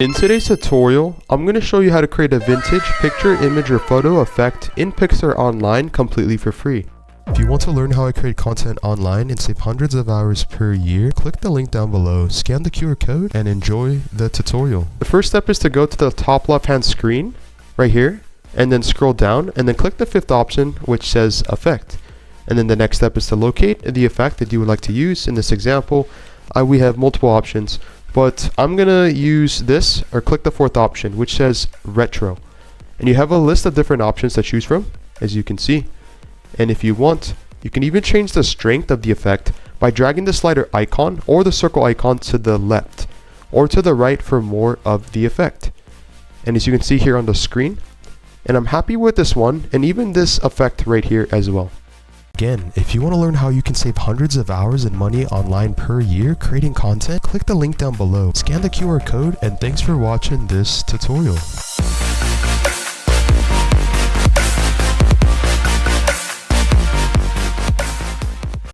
In today's tutorial, I'm going to show you how to create a vintage picture, image, or photo effect in Pixlr online completely for free. If you want to learn how I create content online and save hundreds of hours per year, click the link down below, scan the QR code, and enjoy the tutorial. The first step is to go to the top left hand screen, right here, and then scroll down, and then click the fifth option which says Effect. And then the next step is to locate the effect that you would like to use. In this example, we have multiple options. But I'm gonna use this, or click the fourth option which says retro, and you have a list of different options to choose from, as you can see. And if you want, you can even change the strength of the effect by dragging the slider icon or the circle icon to the left or to the right for more of the effect. And as you can see here on the screen, and I'm happy with this one and even this effect right here as well. Again, if you want to learn how you can save hundreds of hours and money online per year creating content, click the link down below, scan the QR code, and thanks for watching this tutorial.